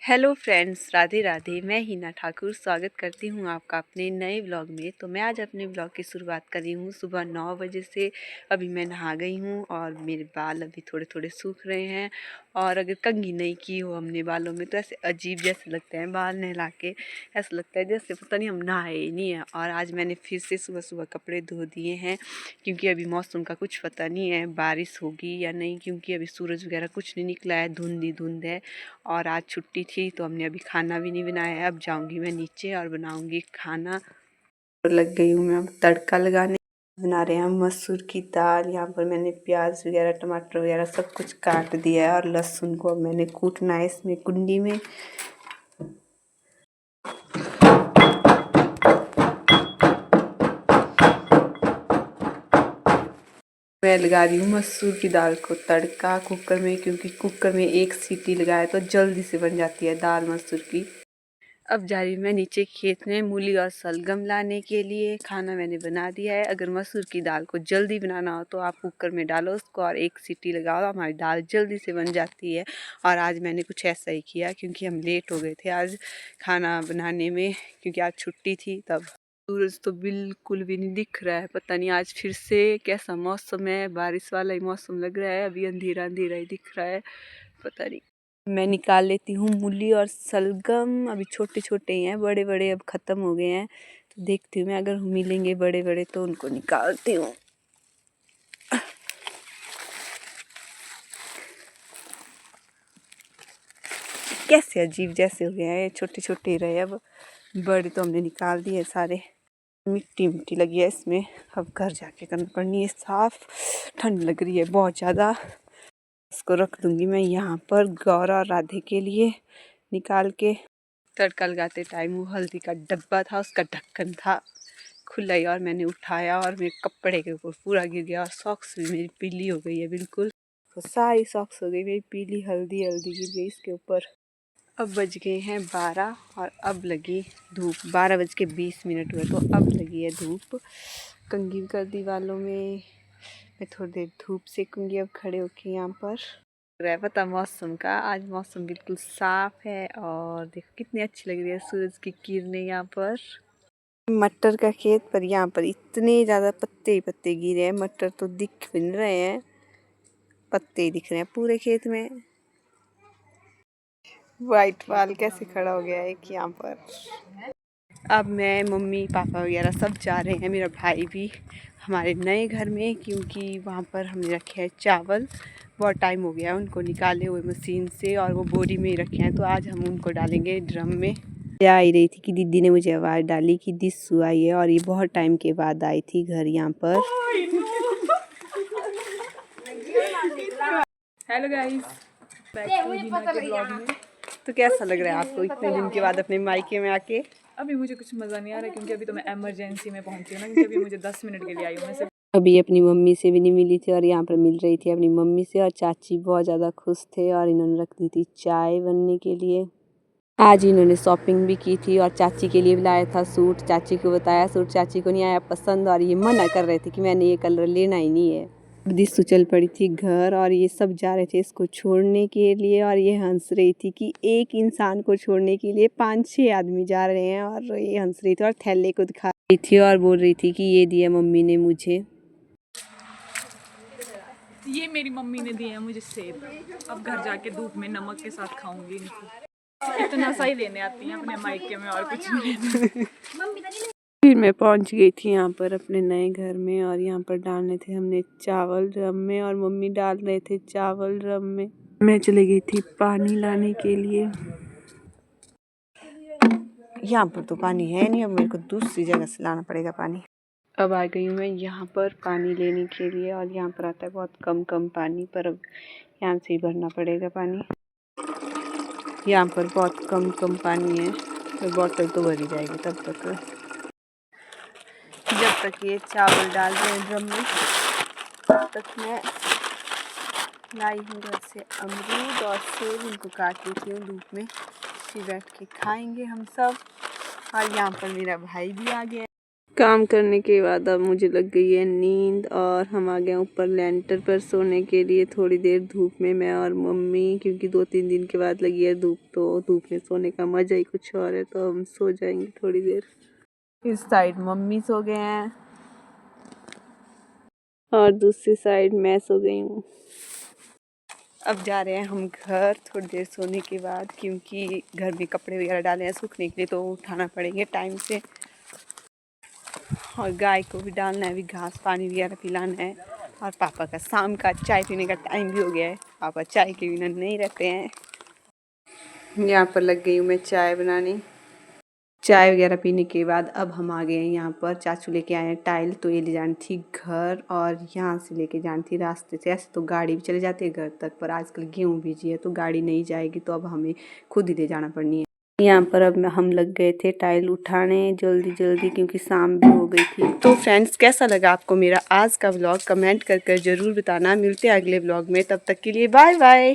Hello friends, Radhe Radhe. मैं हिना ठाकुर स्वागत करती हूँ आपका अपने नए व्लॉग में। तो मैं आज अपने व्लॉग की शुरुआत कर रही हूँ सुबह 9 बजे से। अभी मैं नहा गई हूँ और मेरे बाल अभी थोड़े थोड़े सूख रहे हैं। और अगर कंघी नहीं की हो हमने बालों में तो ऐसे अजीब जैसे लगते हैं बाल नहला के। ऐसा लगता है जैसे पता नहीं हम नहाए ही नहीं है। और आज मैंने फिर से सुबह सुबह कपड़े धो दिए हैं क्योंकि अभी मौसम का कुछ पता नहीं है बारिश होगी या नहीं, क्योंकि अभी सूरज वगैरह कुछ नहीं निकला है, धुंध ही धुंध है। और आज छुट्टी थी तो हमने अभी खाना भी नहीं बनाया है। अब जाऊंगी मैं नीचे और बनाऊंगी खाना। और लग गई हूँ मैं अब तड़का लगाने। बना रहे हैं हम मसूर की दाल। यहाँ पर मैंने प्याज वगैरह टमाटर वगैरह सब कुछ काट दिया है और लहसुन को अब मैंने कूटना है इसमें कुंडी में। मैं लगा रही हूँ मसूर की दाल को तड़का कुकर में, क्योंकि कुकर में एक सीटी लगाए तो जल्दी से बन जाती है दाल मसूर की। अब जा रही हूँ मैं नीचे खेत में मूली और सलगम लाने के लिए। खाना मैंने बना दिया है। अगर मसूर की दाल को जल्दी बनाना हो तो आप कुकर में डालो उसको और एक सीटी लगाओ, हमारी दाल जल्दी से बन जाती है। और आज मैंने कुछ ऐसा ही किया क्योंकि हम लेट हो गए थे आज खाना बनाने में, क्योंकि आज छुट्टी थी। तब सूरज तो बिल्कुल भी नहीं दिख रहा है। पता नहीं आज फिर से कैसा मौसम है, बारिश वाला ही मौसम लग रहा है। अभी अंधेरा अंधेरा ही दिख रहा है, पता नहीं। मैं निकाल लेती हूँ मूली और सलगम। अभी छोटे छोटे ही हैं, बड़े बड़े अब ख़त्म हो गए हैं। तो देखती हूँ मैं, अगर मिलेंगे बड़े बड़े तो उनको निकालती हूँ। कैसे अजीब जैसे हो गए हैं, छोटे छोटे ही रहे। अब बड़े तो हमने निकाल दिए सारे। मिट्टी मिट्टी लगी है इसमें, अब घर जाके करना पड़नी है साफ। ठंड लग रही है बहुत ज़्यादा। इसको रख दूँगी मैं यहाँ पर गौरा और राधे के लिए निकाल के। तड़का लगाते टाइम वो हल्दी का डब्बा था, उसका ढक्कन था खुला ही, और मैंने उठाया और मेरे कपड़े के ऊपर पूरा गिर गया। और सॉक्स भी मेरी पीली हो गई है बिल्कुल, तो सारी सॉक्स हो गई मेरी पीली, हल्दी हल्दी गिर गई इसके ऊपर। अब बज गए हैं 12 और अब लगी धूप। 12:20 हुए तो अब लगी है धूप। कंघी कर दी बालों में। मैं थोड़ी देर धूप सेकूंगी अब खड़े होके यहाँ पर। पता मौसम का, आज मौसम बिल्कुल साफ है और देखो कितनी अच्छी लग रही है सूरज की किरणें यहाँ पर। मटर का खेत पर यहाँ पर इतने ज़्यादा पत्ते ही पत्ते गिरे हैं। मटर तो दिख भी नहीं रहे हैं, पत्ते ही दिख रहे हैं पूरे खेत में। वाइट वाल कैसे खड़ा हो गया है एक यहाँ पर। अब मैं मम्मी पापा वगैरह सब जा रहे हैं, मेरा भाई भी हमारे नए घर में, क्योंकि वहाँ पर हमने रखे हैं चावल। बहुत टाइम हो गया उनको निकाले हुए मशीन से और वो बोरी में ही रखे हैं, तो आज हम उनको डालेंगे ड्रम में। आ ही रही थी कि दीदी ने मुझे आवाज़ डाली कि दिस्सू आई है, और ये बहुत टाइम के बाद आई थी घर यहाँ पर। Hello guys, back to Hina के ब्लॉग में। तो कैसा लग रहा है आपको इतने दिन के बाद अपने मायके में आके? अभी मुझे कुछ मज़ा नहीं आ रहा क्योंकि अभी तो मैं इमरजेंसी में पहुंची हूँ ना, क्योंकि अभी मुझे 10 मिनट के लिए आई हूँ मैं सिर्फ। अभी अपनी मम्मी से भी नहीं मिली थी और यहाँ पर मिल रही थी अपनी मम्मी से। और चाची बहुत ज़्यादा खुश थे और इन्होंने रख दी थी चाय बनने के लिए। आज इन्होंने शॉपिंग भी की थी और चाची के लिए भी लाया था सूट। चाची को बताया, सूट चाची को नहीं आया पसंद और ये मना कर रहे थे कि मैंने ये कलर लेना ही नहीं है। दिस्सू चल पड़ी थी घर और ये सब जा रहे थे इसको छोड़ने के लिए। और ये हंस रही थी कि एक इंसान को छोड़ने के लिए 5-6 आदमी जा रहे हैं, और ये हंस रही थी और थैले को दिखा रही थी और बोल रही थी कि ये दिया मम्मी ने मुझे। ये मेरी मम्मी ने दिए हैं मुझे सेब। अब घर जाके धूप में नमक के साथ खाऊंगी इनको। इतना सही लेने आती हैं अपने मायके में और कुछ नहीं। फिर मैं पहुंच गई थी यहाँ पर अपने नए घर में, और यहाँ पर डालने थे हमने चावल ड्रम में और मम्मी डाल रहे थे चावल ड्रम में। मैं चली गई थी पानी लाने के लिए। यहाँ पर तो पानी है नहीं, अब मेरे को दूसरी जगह से लाना पड़ेगा पानी। अब आ गई हूँ मैं यहाँ पर पानी लेने के लिए, और यहाँ पर आता है बहुत कम कम पानी, पर अब यहाँ से ही भरना पड़ेगा पानी। यहाँ पर बहुत कम कम पानी है, तो बोतल तो भरी जाएगी तब तक, जब तक ये चावल डाल रहे हैं ड्रम में। तब तक मैं लाई हूँ घर से अमरूद और सेब, इनको काट लेती हूँ धूप में, फिर बैठ के खाएंगे हम सब। और यहाँ पर मेरा भाई भी आ गया। काम करने के बाद अब मुझे लग गई है नींद और हम आ गए ऊपर लेंटर पर सोने के लिए थोड़ी देर धूप में, मैं और मम्मी, क्योंकि 2-3 दिन के बाद लगी है धूप, तो धूप में सोने का मज़ा ही कुछ और है। तो हम सो जाएंगे थोड़ी देर। इस साइड मम्मी सो गए हैं और दूसरी साइड मैं सो गई हूँ। अब जा रहे हैं हम घर थोड़ी देर सोने के बाद, क्योंकि घर में कपड़े वगैरह डाले हैं सूखने के लिए, तो उठाना पड़ेंगे टाइम से। और गाय को भी डालना है, अभी घास पानी वगैरह पिलाना है। और पापा का शाम का चाय पीने का टाइम भी हो गया है, पापा चाय के बिना नहीं रहते हैं। यहाँ पर लग गई हूँ मैं चाय बनाने। चाय वगैरह पीने के बाद अब हम आ गए हैं यहाँ पर। चाचू लेके आए हैं टाइल, तो ये ले जानी थी घर और यहाँ से लेके जानी थी रास्ते से। ऐसे तो गाड़ी भी चले जाती है घर तक, पर आजकल गेहूँ बीजी है तो गाड़ी नहीं जाएगी, तो अब हमें खुद ही ले जाना पड़नी है। यहाँ पर अब हम लग गए थे टाइल उठाने जल्दी जल्दी, क्योंकि शाम भी हो गई थी। तो फ्रेंड्स, कैसा लगा आपको मेरा आज का व्लॉग, कमेंट कर ज़रूर बताना। मिलते हैं अगले व्लॉग में, तब तक के लिए बाय बाय।